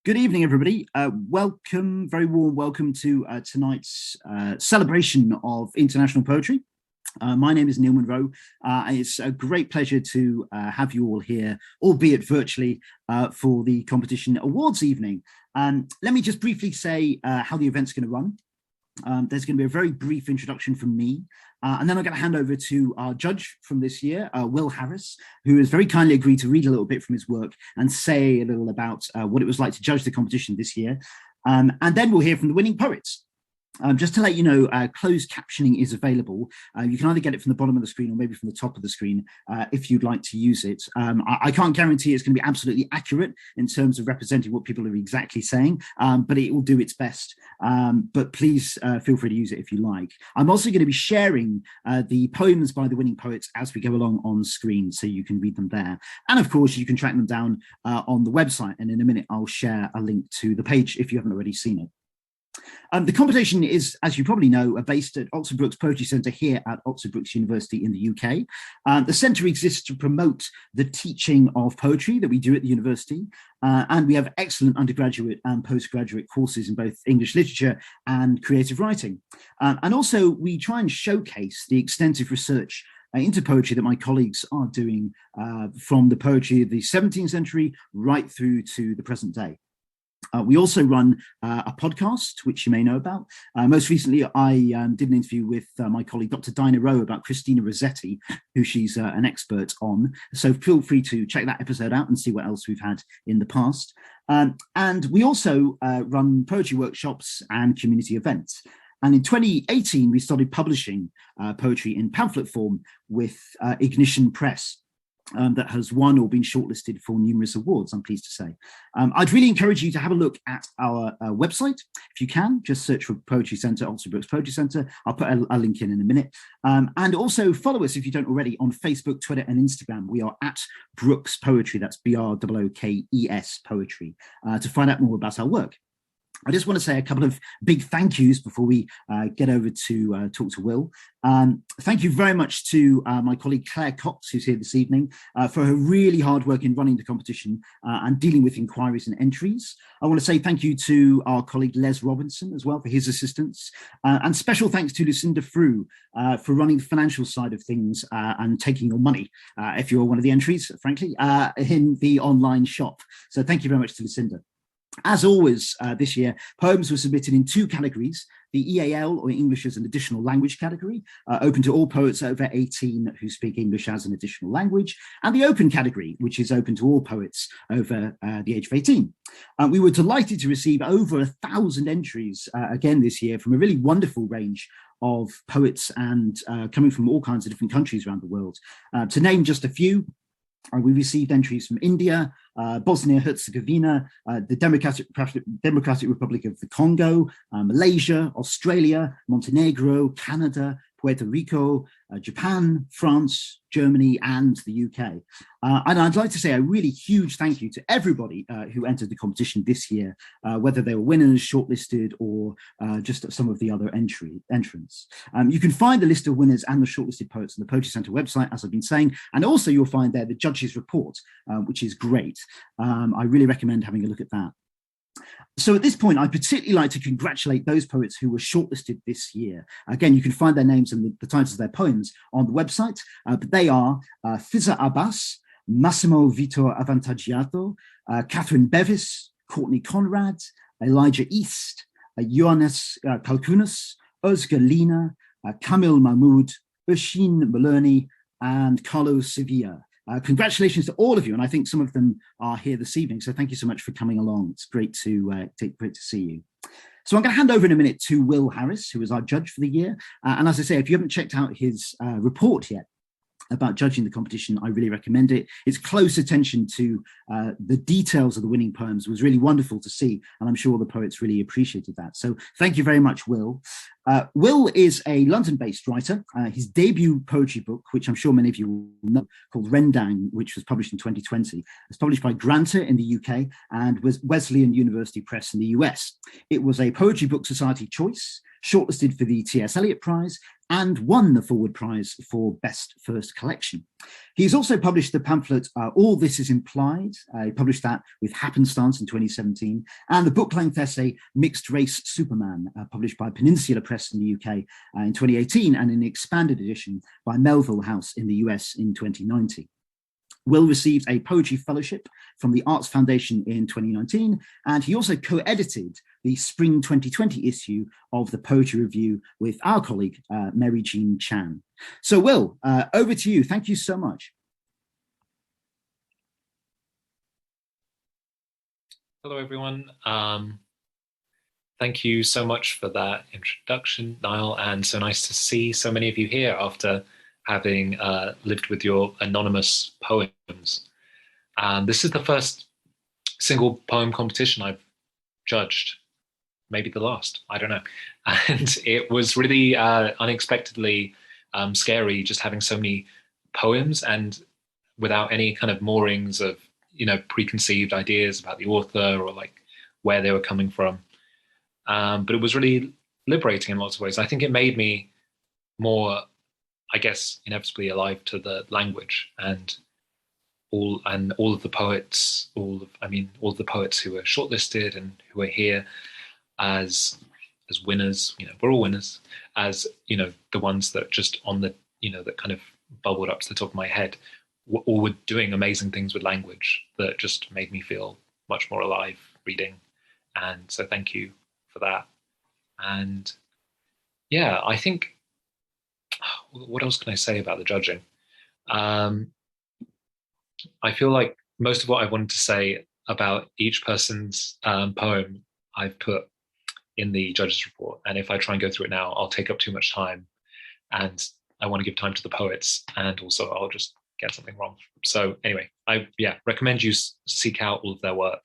Good evening, everybody. Welcome, very warm welcome to tonight's celebration of international poetry. My name is Neil Monroe. It's a great pleasure to have you all here, albeit virtually, for the competition awards evening. Let me just briefly say how the event's going to run. There's going to be a very brief introduction from me, and then I'm going to hand over to our judge from this year, Will Harris, who has very kindly agreed to read a little bit from his work and say a little about what it was like to judge the competition this year. And then we'll hear from the winning poets. Just to let you know, closed captioning is available. You can either get it from the bottom of the screen or maybe from the top of the screen if you'd like to use it. I can't guarantee it's going to be absolutely accurate in terms of representing what people are exactly saying, but it will do its best. But please feel free to use it if you like. I'm also going to be sharing the poems by the winning poets as we go along on screen, so you can read them there. And of course, you can track them down on the website. And in a minute, I'll share a link to the page if you haven't already seen it. The competition is, as you probably know, based at Oxford Brookes Poetry Centre here at Oxford Brookes University in the UK. The centre exists to promote the teaching of poetry that we do at the university, and we have excellent undergraduate and postgraduate courses in both English literature and creative writing. And also, we try and showcase the extensive research into poetry that my colleagues are doing from the poetry of the 17th century right through to the present day. We also run a podcast, which you may know about. Most recently, I did an interview with my colleague, Dr. Dinah Rowe, about Christina Rossetti, who she's an expert on. So feel free to check that episode out and see what else we've had in the past. And we also run poetry workshops and community events. And in 2018, we started publishing poetry in pamphlet form with Ignition Press. That has won or been shortlisted for numerous awards, I'm pleased to say. I'd really encourage you to have a look at our website. If you can, just search for Poetry Centre, Oxford Brookes Poetry Centre. I'll put a link in a minute. And also follow us, if you don't already, on Facebook, Twitter and Instagram. We are at Brookes Poetry, that's BROOKES Poetry, to find out more about our work. I just want to say a couple of big thank yous before we get over to talk to Will. Thank you very much to my colleague Claire Cox, who's here this evening, for her really hard work in running the competition and dealing with inquiries and entries. I want to say thank you to our colleague Les Robinson as well for his assistance. And special thanks to Lucinda Frew for running the financial side of things and taking your money, if you're one of the entries, frankly, in the online shop. So thank you very much to Lucinda. As always, this year, poems were submitted in two categories: the EAL, or English as an Additional Language category, open to all poets over 18 who speak English as an additional language, and the Open category, which is open to all poets over the age of 18. We were delighted to receive over 1,000 entries again this year from a really wonderful range of poets and coming from all kinds of different countries around the world. To name just a few, we received entries from India, Bosnia-Herzegovina, the Democratic Republic of the Congo, Malaysia, Australia, Montenegro, Canada, Puerto Rico, Japan, France, Germany, and the UK. And I'd like to say a really huge thank you to everybody who entered the competition this year, whether they were winners, shortlisted, or just some of the other entrants. You can find the list of winners and the shortlisted poets on the Poetry Centre website, as I've been saying, and also you'll find there the judges' report, which is great. I really recommend having a look at that. So at this point, I'd particularly like to congratulate those poets who were shortlisted this year. Again, you can find their names and the titles of their poems on the website, but they are Fiza Abbas, Massimo Vitor Avantaggiato, Catherine Bevis, Courtney Conrad, Elijah East, Ioannis Kalkunas, Özge Lina, Kamil Mahmoud, Urshin Maloney, and Carlos Sevilla. Congratulations to all of you, and I think some of them are here this evening, so thank you so much for coming along. It's great to see you. So I'm going to hand over in a minute to Will Harris, who is our judge for the year. And as I say, if you haven't checked out his report yet about judging the competition, I really recommend it. Its close attention to the details of the winning poems was really wonderful to see, and I'm sure the poets really appreciated that. So thank you very much, Will. Will is a London-based writer. His debut poetry book, which I'm sure many of you will know, called Rendang, which was published in 2020, was published by Granta in the UK and was Wesleyan University Press in the US. It was a Poetry Book Society choice, shortlisted for the T.S. Eliot Prize, and won the Forward Prize for Best First Collection. He's also published the pamphlet All This Is Implied. He published that with Happenstance in 2017, and the book-length essay Mixed Race Superman, published by Peninsula Press in the UK in 2018, and an expanded edition by Melville House in the US in 2019. Will received a poetry fellowship from the Arts Foundation in 2019, and he also co-edited the spring 2020 issue of the Poetry Review with our colleague, Mary Jean Chan. So Will, over to you. Thank you so much. Hello, everyone. Thank you so much for that introduction, Niall, and so nice to see so many of you here after having lived with your anonymous poems. This is the first single poem competition I've judged, maybe the last, I don't know. And it was really unexpectedly scary just having so many poems and without any kind of moorings of, preconceived ideas about the author or like where they were coming from. But it was really liberating in lots of ways. I think it made me more, I guess, inevitably alive to the language and all of the poets, all of the poets who were shortlisted and who are here as winners. We're all winners. As the ones that just on the that kind of bubbled up to the top of my head, all were doing amazing things with language that just made me feel much more alive reading. And so thank you for that. And yeah, I think, what else can I say about the judging? I feel like most of what I wanted to say about each person's poem I've put in the judges report. And if I try and go through it now, I'll take up too much time. And I want to give time to the poets, and also I'll just get something wrong. So anyway, I recommend you seek out all of their work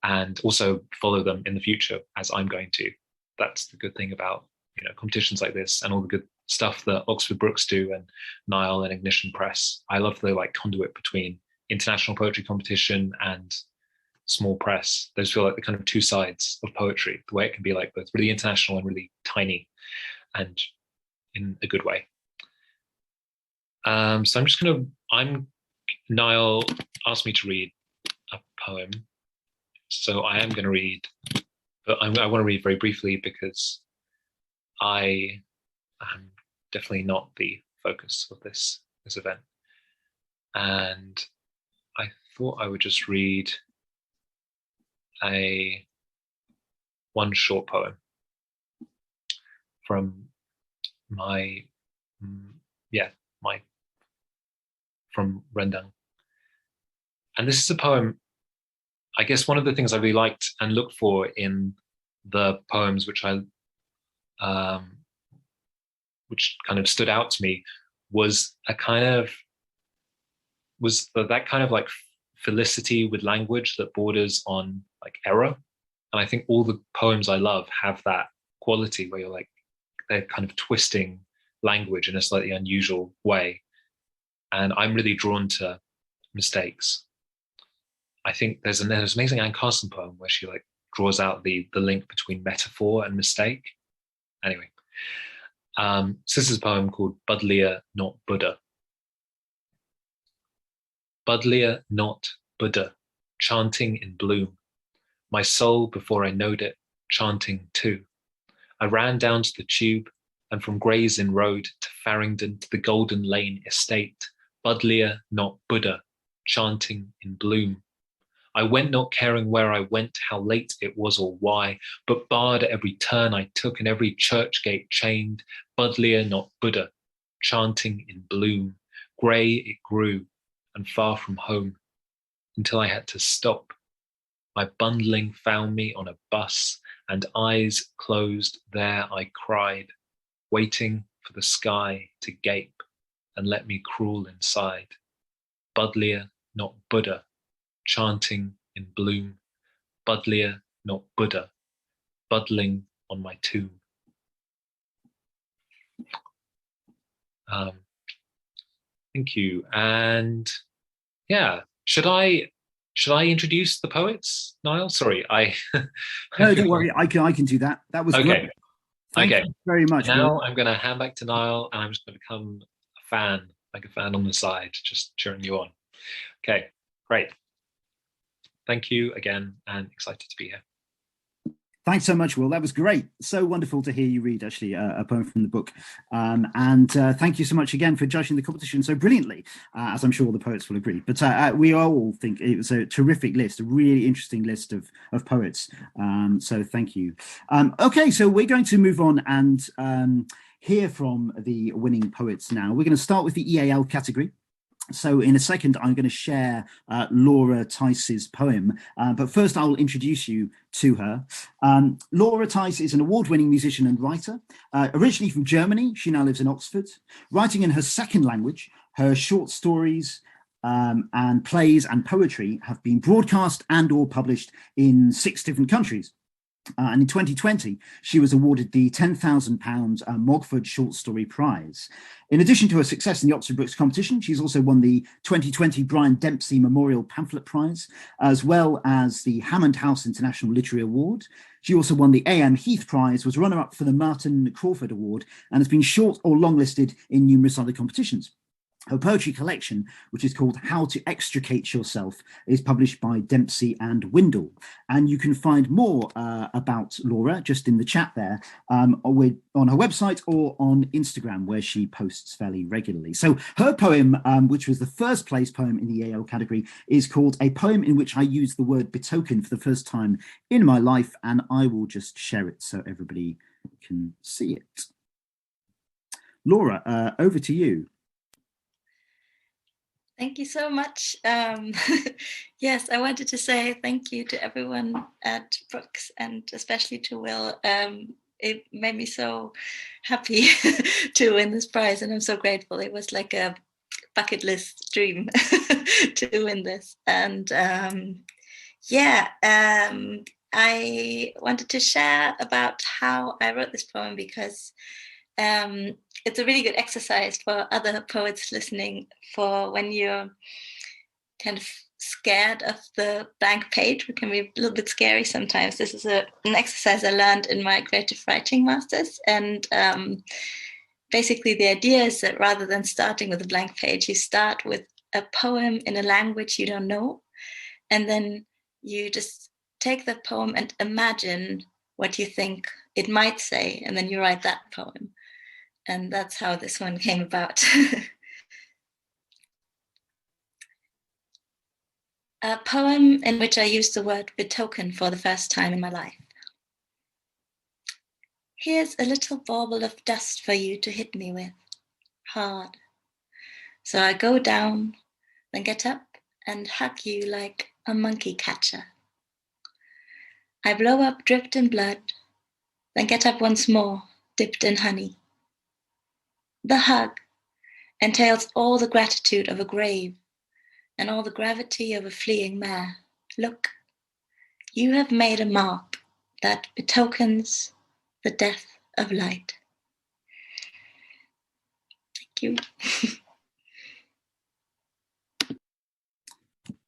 and also follow them in the future, as I'm going to. That's the good thing about competitions like this and all the good stuff that Oxford Brookes do and Nile and Ignition Press. I love the conduit between international poetry competition and small press. Those feel like the kind of two sides of poetry, the way it can be like both really international and really tiny, and in a good way. So Niall asked me to read a poem, so I am going to read, but I want to read very briefly because I am definitely not the focus of this event. And I thought I would just read one short poem from from Rendang. And this is a poem, I guess one of the things I really liked and looked for in the poems which kind of stood out to me was that kind of like felicity with language that borders on like error. And I think all the poems I love have that quality where they're kind of twisting language in a slightly unusual way. And I'm really drawn to mistakes. I think there's an amazing Anne Carson poem where she draws out the link between metaphor and mistake. Anyway, so this is a poem called Budlia, Not Buddha. Budlia, not Buddha, chanting in bloom. My soul, before I knowed it, chanting too. I ran down to the tube, and from Gray's Inn Road to Farringdon to the Golden Lane Estate, Budlia, not Buddha, chanting in bloom. I went not caring where I went, how late it was or why, but barred at every turn I took and every church gate chained, Budlia, not Buddha, chanting in bloom. Grey it grew, and far from home, until I had to stop. My bundling found me on a bus, and eyes closed there I cried, waiting for the sky to gape and let me crawl inside. Budlia, not Buddha, chanting in bloom. Budlia, not Buddha, buddling on my tomb. Um, thank you. And yeah, should I introduce the poets, Niall? Sorry, No, don't worry. I can do that. That was great. Okay. Thank Okay. you very much, Now Will. I'm going to hand back to Niall, and I'm just going to become a fan, like a fan on the side, just cheering you on. Okay, great. Thank you again, and excited to be here. Thanks so much, Will. That was great. So wonderful to hear you read, actually, a poem from the book. And thank you so much again for judging the competition so brilliantly, as I'm sure all the poets will agree. But we all think it was a terrific list, a really interesting list of poets. So thank you. Okay, so we're going to move on and hear from the winning poets now. We're going to start with the EAL category. So in a second, I'm going to share Laura Theis's poem, but first I'll introduce you to her. Laura Theis is an award-winning musician and writer. Originally from Germany, she now lives in Oxford. Writing in her second language, her short stories and plays and poetry have been broadcast and or published in 6 different countries. And in 2020, she was awarded the £10,000 Mogford Short Story Prize. In addition to her success in the Oxford Brookes competition, she's also won the 2020 Brian Dempsey Memorial Pamphlet Prize, as well as the Hammond House International Literary Award. She also won the A.M. Heath Prize, was runner-up for the Martin Crawford Award, and has been short or long-listed in numerous other competitions. Her poetry collection, which is called How to Extricate Yourself, is published by Dempsey and Windle. And you can find more about Laura just in the chat there on her website or on Instagram, where she posts fairly regularly. So her poem, which was the first place poem in the EAL category, is called A Poem in Which I Use the Word Betoken for the First Time in My Life. And I will just share it so everybody can see it. Laura, over to you. Thank you so much. Yes, I wanted to say thank you to everyone at Brookes and especially to Will. It made me so happy to win this prize, and I'm so grateful. It was like a bucket list dream to win this. And I wanted to share about how I wrote this poem because it's a really good exercise for other poets listening, for when you're kind of scared of the blank page, which can be a little bit scary sometimes. This is an exercise I learned in my creative writing masters. And basically the idea is that rather than starting with a blank page, you start with a poem in a language you don't know. And then you just take the poem and imagine what you think it might say. And then you write that poem. And that's how this one came about. A poem in which I used the word betoken for the first time in my life. Here's a little bauble of dust for you to hit me with, hard. So I go down, then get up and hug you like a monkey catcher. I blow up dripped in blood, then get up once more, dipped in honey. The hug entails all the gratitude of a grave and all the gravity of a fleeing mare. Look, you have made a mark that betokens the death of light. Thank you.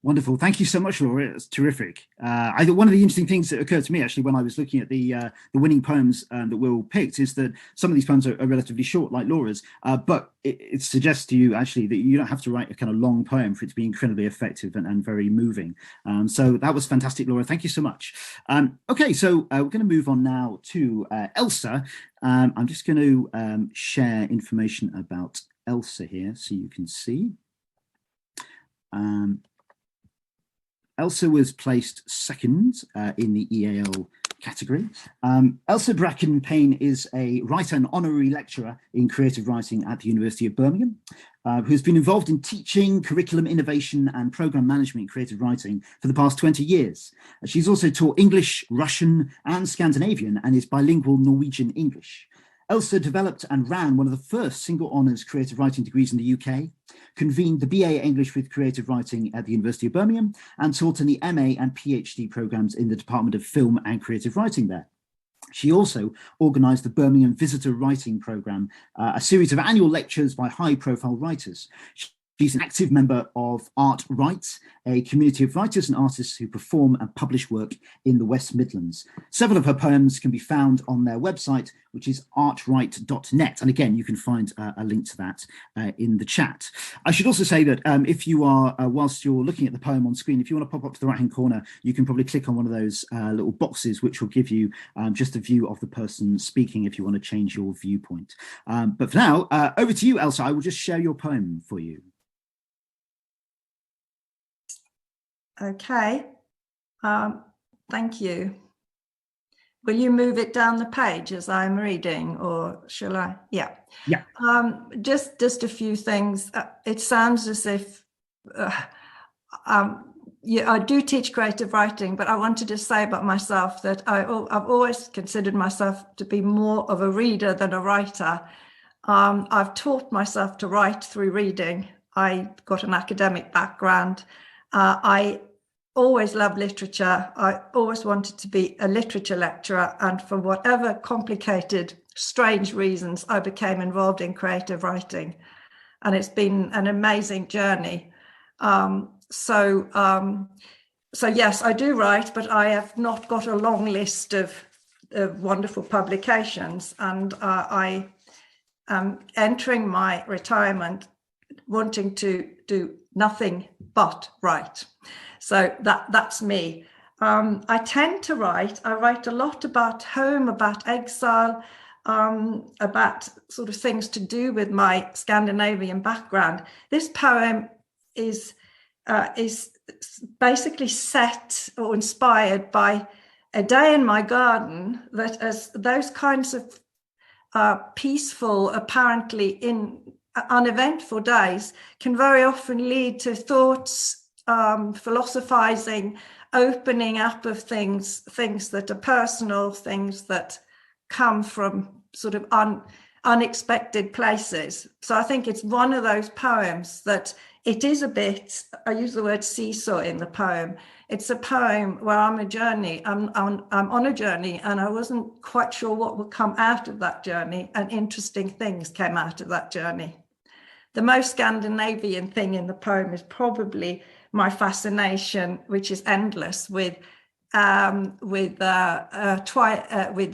Wonderful. Thank you so much, Laura. It's terrific. I thought one of the interesting things that occurred to me actually when I was looking at the winning poems that Will picked is that some of these poems are relatively short, like Laura's, but it suggests to you actually that you don't have to write a kind of long poem for it to be incredibly effective and very moving. So that was fantastic, Laura. Thank you so much. Okay, so we're going to move on now to Elsa. I'm just going to share information about Elsa here so you can see. Elsa was placed second in the EAL category. Elsa Braekkan Payne is a writer and honorary lecturer in creative writing at the University of Birmingham, who's been involved in teaching, curriculum innovation and program management in creative writing for the past 20 years. She's also taught English, Russian and Scandinavian and is bilingual Norwegian English. Elsa developed and ran one of the first single honours creative writing degrees in the UK, convened the BA English with Creative Writing at the University of Birmingham, and taught in the MA and PhD programmes in the Department of Film and Creative Writing there. She also organised the Birmingham Visitor Writing Programme, a series of annual lectures by high-profile writers. She's an active member of Art Writes, a community of writers and artists who perform and publish work in the West Midlands. Several of her poems can be found on their website, which is artwrite.net. And again, you can find a link to that in the chat. I should also say that if you are, whilst you're looking at the poem on screen, if you want to pop up to the right-hand corner, you can probably click on one of those little boxes, which will give you just a view of the person speaking if you want to change your viewpoint. But for now, over to you, Elsa. I will just share your poem for you. Okay, thank you. Will you move it down the page as I'm reading, or shall I? Yeah. Yeah. Just a few things. It sounds as if yeah, I do teach creative writing, but I wanted to say about myself that I've always considered myself to be more of a reader than a writer. I've taught myself to write through reading. I got an academic background. I always loved literature. I always wanted to be a literature lecturer, and for whatever complicated, strange reasons, I became involved in creative writing, and it's been an amazing journey. So yes, I do write, but I have not got a long list of wonderful publications, and I am entering my retirement wanting to do nothing but write. So that's me. I tend to write. I write a lot about home, about exile, about sort of things to do with my Scandinavian background. This poem is basically set or inspired by a day in my garden that, as those kinds of peaceful, apparently uneventful days can very often lead to thoughts, philosophizing, opening up of things that are personal, things that come from sort of unexpected places. So I think it's one of those poems that it is a bit, I use the word seesaw in the poem. It's a poem where I'm on a journey, and I wasn't quite sure what would come out of that journey, and interesting things came out of that journey. The most Scandinavian thing in the poem is probably my fascination, which is endless, with the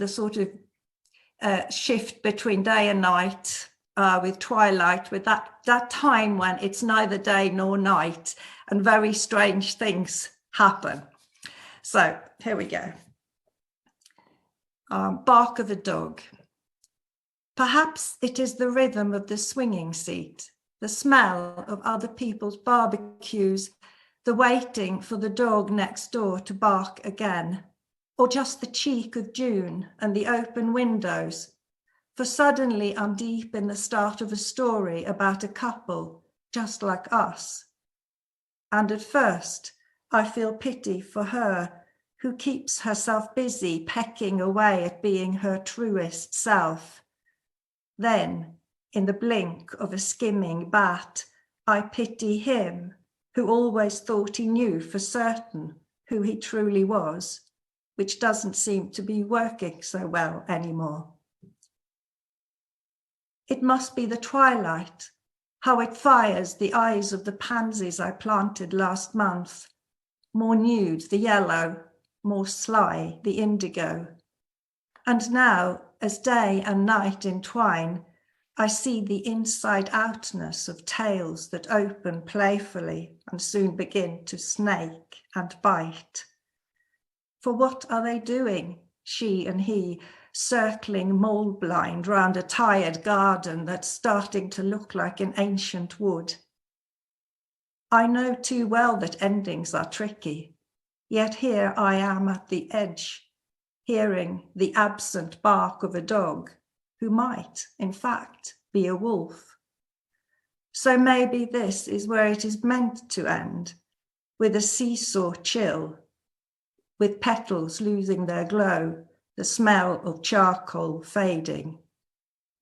sort of shift between day and night, with twilight, with that time when it's neither day nor night, and very strange things happen. So here we go. Bark of a dog. Perhaps it is the rhythm of the swinging seat, the smell of other people's barbecues, the waiting for the dog next door to bark again, or just the cheek of June and the open windows. For suddenly I'm deep in the start of a story about a couple just like us. And at first I feel pity for her, who keeps herself busy pecking away at being her truest self. Then, in the blink of a skimming bat, I pity him, who always thought he knew for certain who he truly was, which doesn't seem to be working so well anymore. It must be the twilight, how it fires the eyes of the pansies I planted last month, more nude the yellow, more sly the indigo. And now, as day and night entwine, I see the inside-outness of tales that open playfully and soon begin to snake and bite. For what are they doing, she and he, circling mole-blind round a tired garden that's starting to look like an ancient wood? I know too well that endings are tricky, yet here I am at the edge, hearing the absent bark of a dog, who might, in fact, be a wolf. So maybe this is where it is meant to end, with a seesaw chill, with petals losing their glow, the smell of charcoal fading.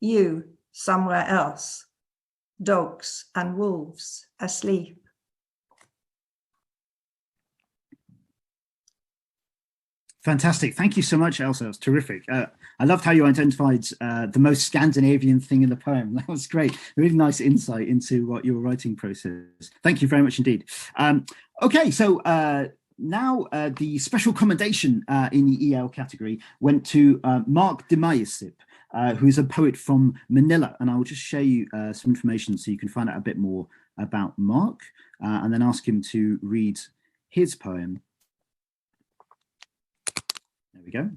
You somewhere else, dogs and wolves asleep. Fantastic. Thank you so much, Elsa. That's terrific. I loved how you identified the most Scandinavian thing in the poem. That was great. Really nice insight into what your writing process is. Thank you very much indeed. Okay, so now the special commendation in the EL category went to Mark Dimaisip, who is a poet from Manila. And I will just share you some information so you can find out a bit more about Mark and then ask him to read his poem. There we go.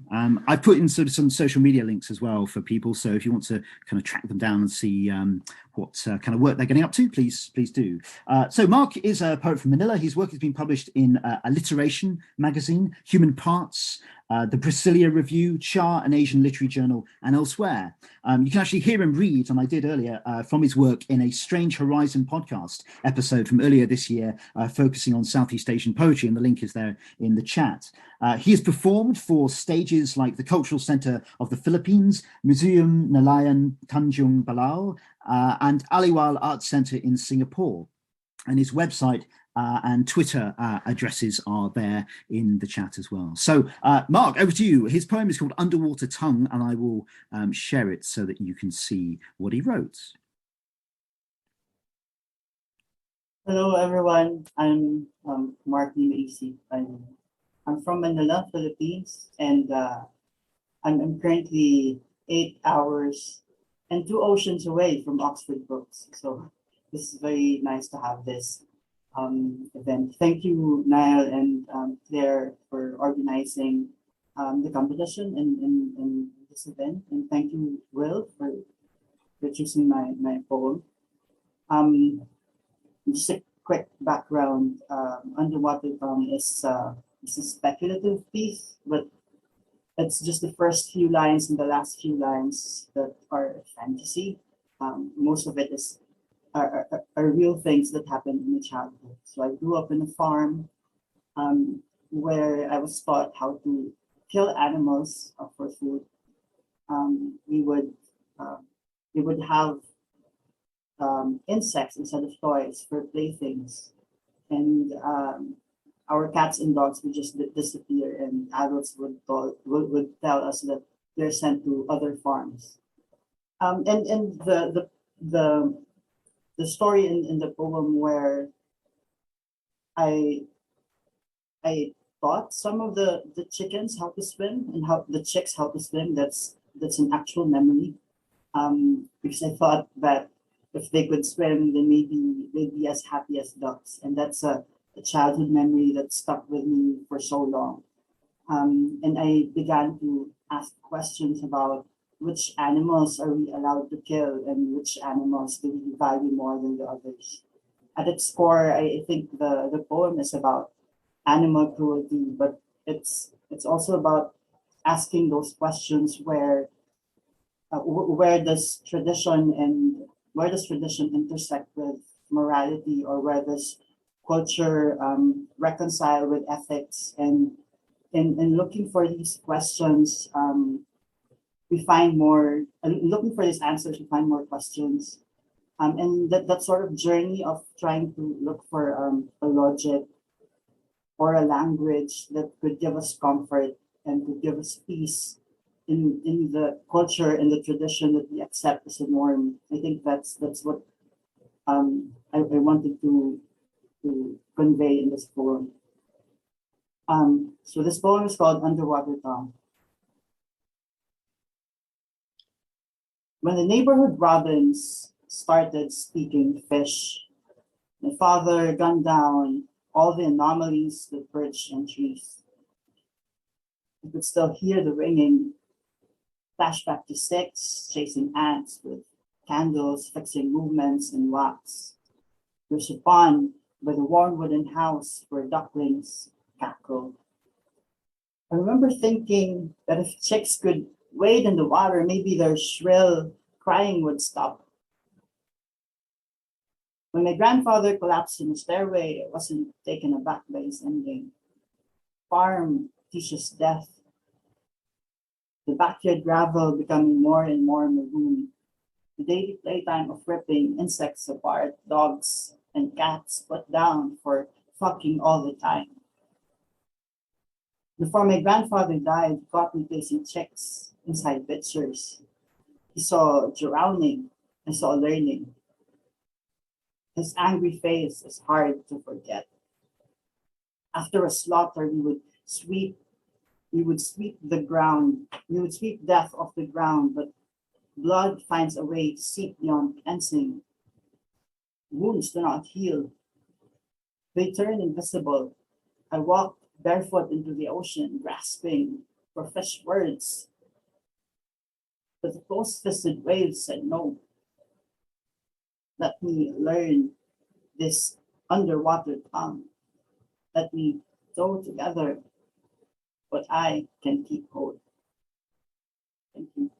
I've put in sort of some social media links as well for people. So if you want to kind of track them down and see what kind of work they're getting up to, please do. So Mark is a poet from Manila. His work has been published in Alliteration magazine, Human Parts, the Brasilia Review, Char, an Asian literary journal, and elsewhere. You can actually hear him read, and I did earlier, from his work in a Strange Horizon podcast episode from earlier this year, focusing on Southeast Asian poetry, and the link is there in the chat. He has performed for stages like the Cultural Center of the Philippines, Museum Nelayan Tanjung Balao, and Aliwal Arts Center in Singapore. And his website and Twitter addresses are there in the chat as well. So, Mark, over to you. His poem is called Underwater Tongue, and I will share it so that you can see what he wrote. Hello, everyone. I'm Mark Dimaisip. I'm from Manila, Philippines, and I'm currently 8 hours and 2 oceans away from Oxford Brookes. So this is very nice to have this event. Thank you, Niall and Claire, for organizing the competition and this event. And thank you, Will, for choosing my poem. Just a quick background. Underwater Tongue is a speculative piece, but it's just the first few lines and the last few lines that are fantasy. Most of it are real things that happened in my childhood. So I grew up in a farm where I was taught how to kill animals for food. We would have insects instead of toys for playthings, and our cats and dogs would just disappear, and adults would tell us that they're sent to other farms. And the story in the poem where I taught some of the chickens how to swim and how the chicks how to swim. That's an actual memory, because I thought that if they could swim, then maybe they'd be as happy as ducks, and that's a childhood memory that stuck with me for so long. And I began to ask questions about which animals are we allowed to kill and which animals do we value more than the others. At its core, I think the poem is about animal cruelty, but it's also about asking those questions where does tradition intersect with morality, or where does culture reconcile with ethics? And in looking for these questions, we find more. Looking for these answers, we find more questions. And that sort of journey of trying to look for a logic or a language that could give us comfort and could give us peace in the culture and the tradition that we accept as a norm. I think that's what I wanted to convey in this poem. So this poem is called Underwater Tongue. When the neighborhood robins started speaking fish, my father gunned down all the anomalies that perch in trees. You could still hear the ringing, flashback to sticks, chasing ants with candles, fixing movements in wax. There's a pond by the warm wooden house where ducklings cackle. I remember thinking that if chicks could wade in the water, maybe their shrill crying would stop. When my grandfather collapsed in the stairway, I wasn't taken aback by his ending. Farm teaches death. The backyard gravel becoming more and more maroon. The daily playtime of ripping insects apart, dogs and cats put down for fucking all the time. Before my grandfather died, he got me placing chicks inside pictures. He saw drowning, I saw learning. His angry face is hard to forget. After a slaughter, we would sweep the ground, we would sweep death off the ground, but blood finds a way to seep beyond cleansing. Wounds do not heal. They turn invisible. I walked barefoot into the ocean, grasping for fresh words. But the close-fisted waves said no. Let me learn this underwater tongue. Let me go together what I can keep hold. Thank you.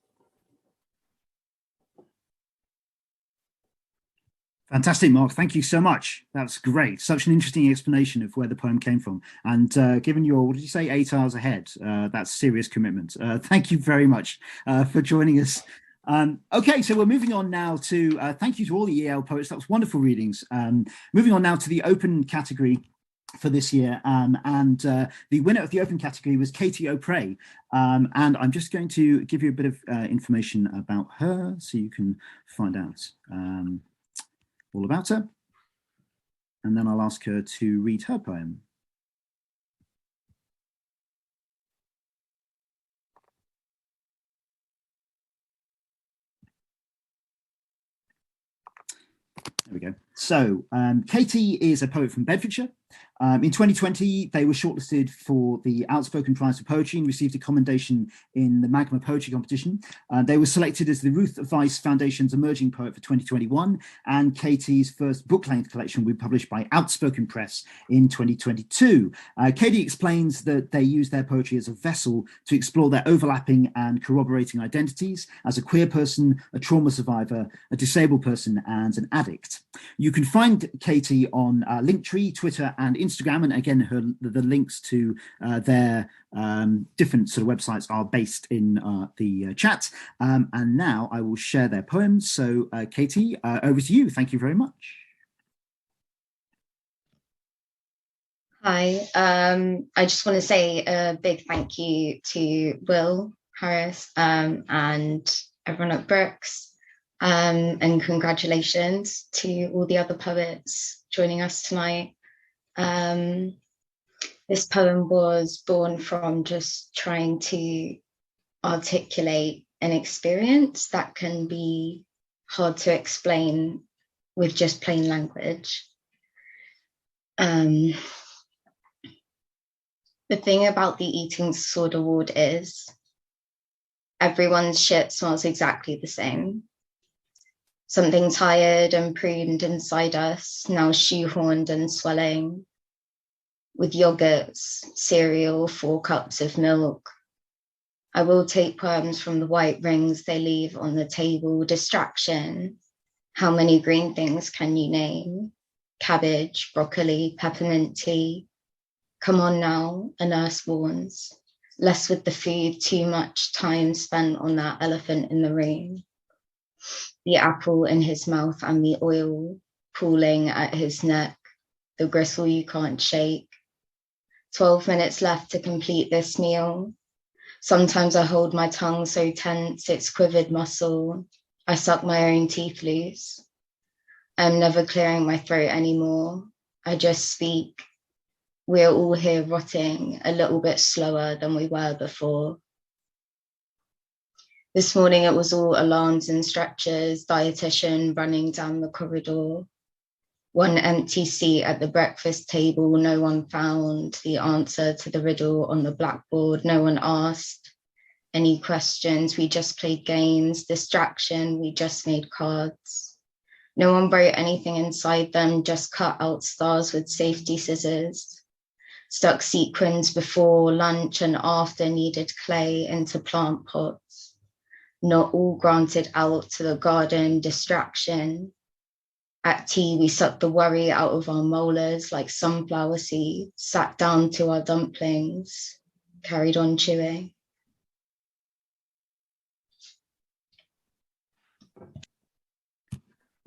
Fantastic, Mark. Thank you so much. That's great. Such an interesting explanation of where the poem came from. And given your, what did you say, 8 hours ahead, that's serious commitment. Thank you very much for joining us. Okay, so we're moving on now to, thank you to all the EL poets. That was wonderful readings. Moving on now to the open category for this year. The winner of the open category was Katie O'Prey. And I'm just going to give you a bit of information about her so you can find out all about her, and then I'll ask her to read her poem. There we go. So Katie is a poet from Bedfordshire. In 2020, they were shortlisted for the Outspoken Prize for Poetry and received a commendation in the Magma Poetry Competition. They were selected as the Ruth Weiss Foundation's Emerging Poet for 2021, and Katie's first book-length collection will be published by Outspoken Press in 2022. Katie explains that they use their poetry as a vessel to explore their overlapping and corroborating identities as a queer person, a trauma survivor, a disabled person, and an addict. You can find Katie on Linktree, Twitter, and Instagram, and again, the links to their different sort of websites are based in the chat. And now I will share their poems. So, Katie, over to you. Thank you very much. Hi, I just want to say a big thank you to Will Harris and everyone at Brookes, and congratulations to all the other poets joining us tonight. This poem was born from just trying to articulate an experience that can be hard to explain with just plain language. The thing about the Eating Disorder Ward is everyone's shit smells exactly the same. Something tired and pruned inside us, now shoehorned and swelling, with yogurts, cereal, 4 cups of milk. I will take poems from the white rings they leave on the table. Distraction. How many green things can you name? Cabbage, broccoli, peppermint tea. Come on now, a nurse warns. Less with the food, too much time spent on that elephant in the room. The apple in his mouth and the oil pooling at his neck, the gristle you can't shake. 12 minutes left to complete this meal. Sometimes I hold my tongue so tense, it's quivered muscle. I suck my own teeth loose. I'm never clearing my throat anymore. I just speak. We're all here rotting a little bit slower than we were before. This morning it was all alarms and stretchers, dietitian running down the corridor. One empty seat at the breakfast table, no one found the answer to the riddle on the blackboard. No one asked any questions, we just played games. Distraction, we just made cards. No one wrote anything inside them, just cut out stars with safety scissors. Stuck sequins before lunch and after needed clay into plant pots. Not all granted out to the garden. Distraction. At tea, we sucked the worry out of our molars like sunflower seeds, sat down to our dumplings, carried on chewing.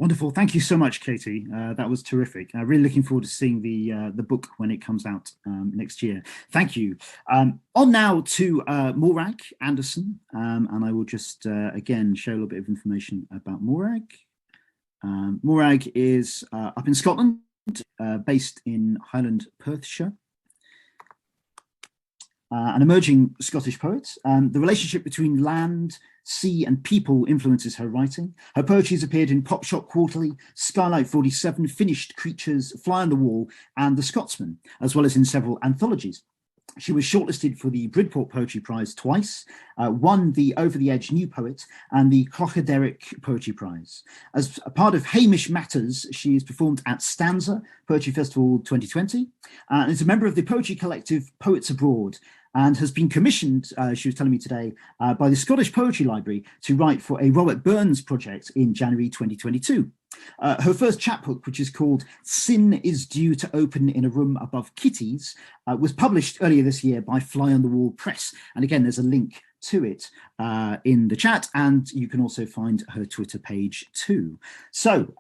Wonderful. Thank you so much, Katie. That was terrific. Really looking forward to seeing the book when it comes out next year. Thank you. On now to Morag Anderson, and I will just again share a little bit of information about Morag. Morag is up in Scotland, based in Highland, Perthshire. An emerging Scottish poet. The relationship between land, sea and people influences her writing. Her poetry has appeared in Pop Shop Quarterly, Skylight 47, Finished Creatures, Fly on the Wall and The Scotsman, as well as in several anthologies. She was shortlisted for the Bridport Poetry Prize twice, won the Over the Edge New Poet and the Clochaderick Poetry Prize. As a part of Hamish Matters, she is performed at Stanza Poetry Festival 2020 and is a member of the poetry collective Poets Abroad, and has been commissioned, she was telling me today, by the Scottish Poetry Library to write for a Robert Burns project in January 2022. Her first chapbook, which is called Sin is Due to Open in a Room Above Kitties, was published earlier this year by Fly on the Wall Press. And again, there's a link to it in the chat, and you can also find her Twitter page too. So,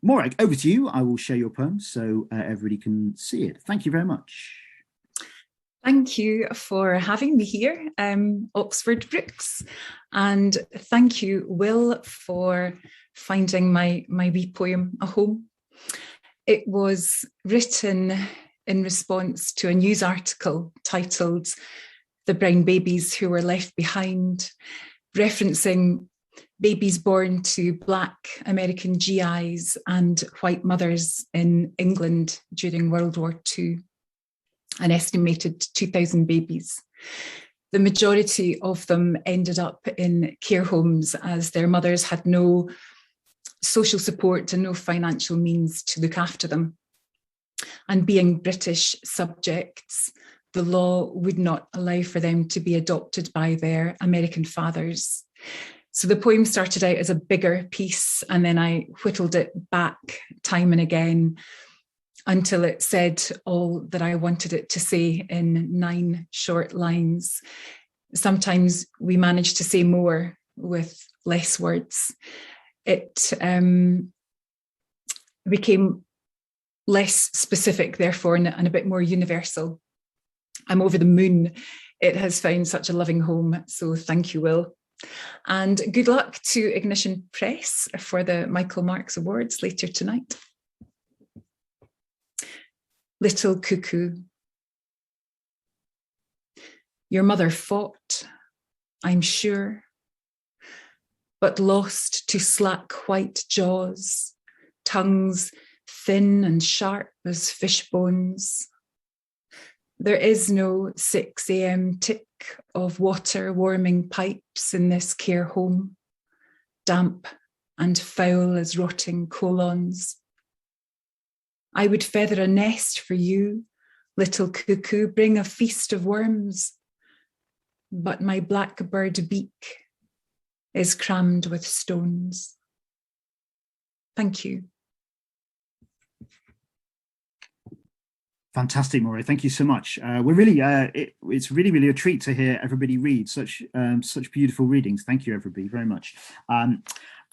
Morag, over to you. I will share your poem so everybody can see it. Thank you very much. Thank you for having me here, Oxford Brookes, and thank you, Will, for finding my wee poem a home. It was written in response to a news article titled "The Brown Babies Who Were Left Behind," referencing babies born to Black American GIs and white mothers in England during World War II. An estimated 2,000 babies. The majority of them ended up in care homes as their mothers had no social support and no financial means to look after them. And being British subjects, the law would not allow for them to be adopted by their American fathers. So the poem started out as a bigger piece, and then I whittled it back time and again until it said all that I wanted it to say in 9 short lines. Sometimes we manage to say more with less words. It became less specific, therefore, and a bit more universal. I'm over the moon. It has found such a loving home, so thank you, Will. And good luck to Ignition Press for the Michael Marks Awards later tonight. Little Cuckoo. Your mother fought, I'm sure, but lost to slack white jaws, tongues thin and sharp as fish bones. There is no 6 a.m. tick of water warming pipes in this care home, damp and foul as rotting colons. I would feather a nest for you, little cuckoo, bring a feast of worms, but my blackbird beak is crammed with stones. Thank you. Fantastic, Morag. Thank you so much. We're really, it's really a treat to hear everybody read such beautiful readings. Thank you, everybody, very much.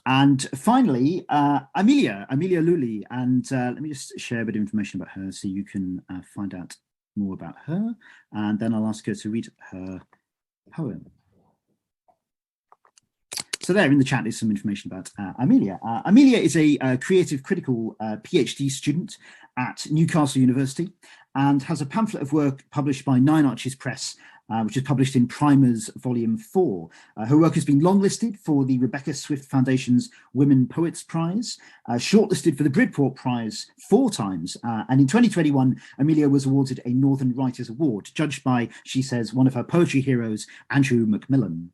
And finally, Amelia Loulli, and let me just share a bit of information about her so you can find out more about her, and then I'll ask her to read her poem. So there in the chat is some information about Amelia. Amelia is a creative critical PhD student at Newcastle University and has a pamphlet of work published by Nine Arches Press, which is published in Primers Volume 4. Her work has been longlisted for the Rebecca Swift Foundation's Women Poets Prize, shortlisted for the Bridport Prize 4 times, and in 2021, Amelia was awarded a Northern Writers Award, judged by, she says, one of her poetry heroes, Andrew Macmillan.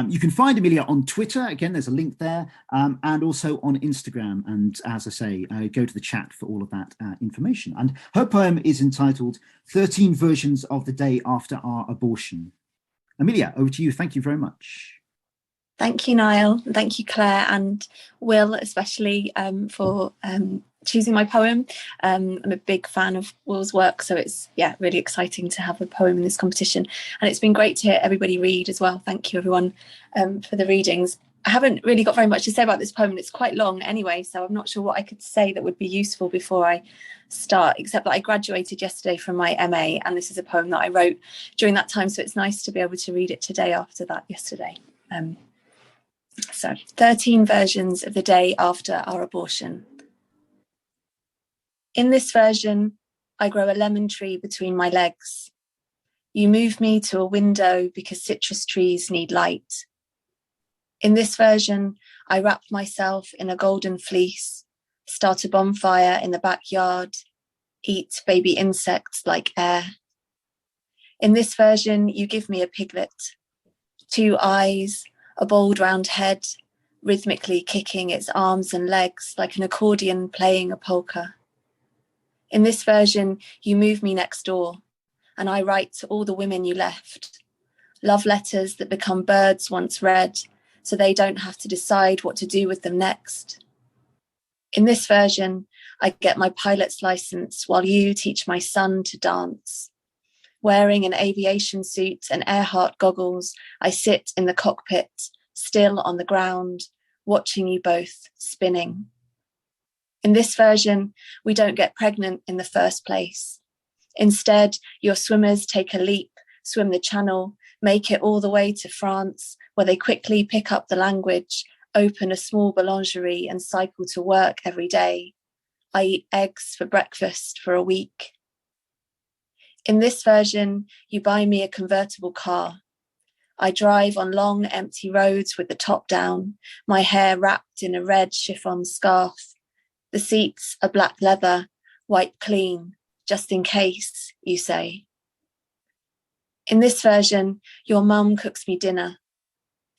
You can find Amelia on Twitter, again, there's a link there, and also on Instagram. And as I say, go to the chat for all of that information. And her poem is entitled 13 Versions of the Day After Our Abortion. Amelia, over to you. Thank you very much. Thank you, Niall. And thank you, Claire and Will, especially for choosing my poem. I'm a big fan of Will's work, so it's really exciting to have a poem in this competition. And it's been great to hear everybody read as well. Thank you, everyone, for the readings. I haven't really got very much to say about this poem, and it's quite long anyway, so I'm not sure what I could say that would be useful before I start, except that I graduated yesterday from my MA, and this is a poem that I wrote during that time, so it's nice to be able to read it today after that yesterday. So 13 versions of the day after our abortion. In this version, I grow a lemon tree between my legs. You move me to a window because citrus trees need light. In this version, I wrap myself in a golden fleece, start a bonfire in the backyard, eat baby insects like air. In this version, you give me a piglet, 2 eyes, a bold round head, rhythmically kicking its arms and legs like an accordion playing a polka. In this version, you move me next door, and I write to all the women you left, love letters that become birds once read, so they don't have to decide what to do with them next. In this version, I get my pilot's license while you teach my son to dance. Wearing an aviation suit and Earhart goggles, I sit in the cockpit, still on the ground, watching you both spinning. In this version, we don't get pregnant in the first place. Instead, your swimmers take a leap, swim the channel, make it all the way to France, where they quickly pick up the language, open a small boulangerie and cycle to work every day. I eat eggs for breakfast for a week. In this version, you buy me a convertible car. I drive on long, empty roads with the top down, my hair wrapped in a red chiffon scarf. The seats are black leather, wiped clean, just in case, you say. In this version, your mum cooks me dinner.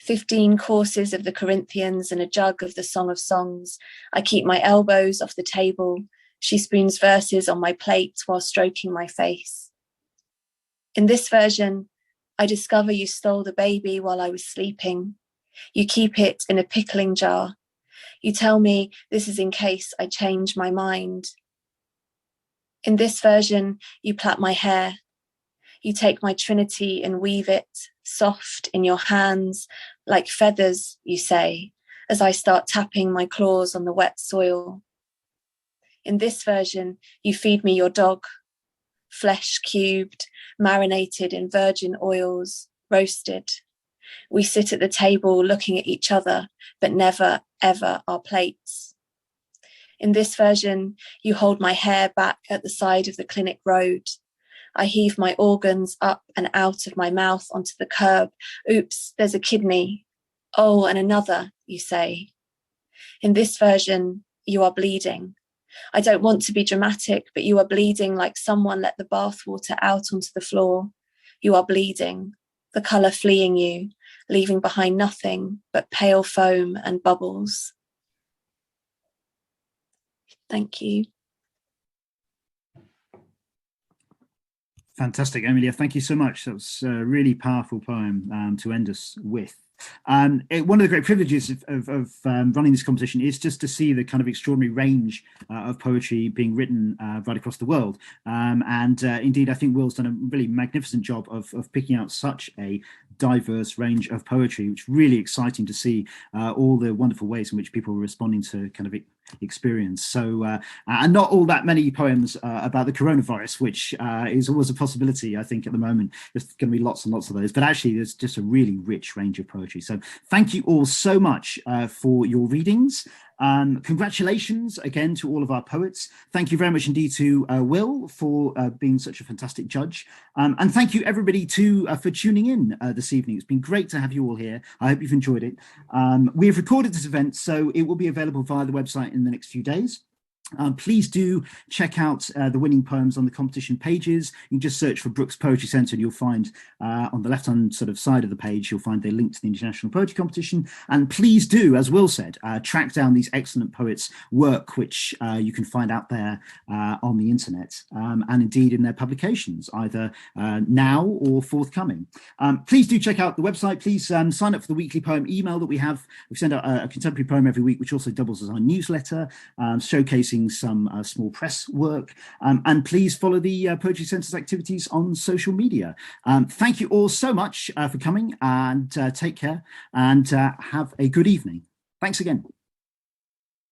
15 courses of the Corinthians and a jug of the Song of Songs. I keep my elbows off the table. She spoons verses on my plate while stroking my face. In this version, I discover you stole the baby while I was sleeping. You keep it in a pickling jar. You tell me this is in case I change my mind. In this version, you plait my hair. You take my trinity and weave it, soft in your hands, like feathers, you say, as I start tapping my claws on the wet soil. In this version, you feed me your dog, flesh cubed, marinated in virgin oils, roasted. We sit at the table looking at each other, but never, ever our plates. In this version, you hold my hair back at the side of the clinic road. I heave my organs up and out of my mouth onto the curb. Oops, there's a kidney. Oh, and another, you say. In this version, you are bleeding. I don't want to be dramatic, but you are bleeding like someone let the bathwater out onto the floor. You are bleeding, the colour fleeing you, leaving behind nothing but pale foam and bubbles. Thank you. Fantastic, Amelia. Thank you so much. That was a really powerful poem to end us with. One of the great privileges of running this competition is just to see the kind of extraordinary range of poetry being written right across the world. Indeed, I think Will's done a really magnificent job of picking out such a diverse range of poetry, which is really exciting to see all the wonderful ways in which people are responding to kind of experience. So, and not all that many poems about the coronavirus, which is always a possibility, I think, at the moment. There's going to be lots and lots of those, but actually there's just a really rich range of poetry. So thank you all so much for your readings. Congratulations again to all of our poets. Thank you very much indeed to Will for being such a fantastic judge. And thank you everybody for tuning in this evening. It's been great to have you all here. I hope you've enjoyed it. We have recorded this event, so it will be available via the website in the next few days. Please do check out the winning poems on the competition pages. You can just search for Brookes Poetry Centre and you'll find on the left-hand sort of side of the page, you'll find the link to the International Poetry Competition. And please do, as Will said, track down these excellent poets' work, which you can find out there on the internet and indeed in their publications, either now or forthcoming. Please do check out the website. Please sign up for the weekly poem email that we have. We send out a contemporary poem every week, which also doubles as our newsletter, showcasing creating some small press work. And please follow the Poetry Centre's activities on social media. Thank you all so much for coming, and take care, and have a good evening. Thanks again.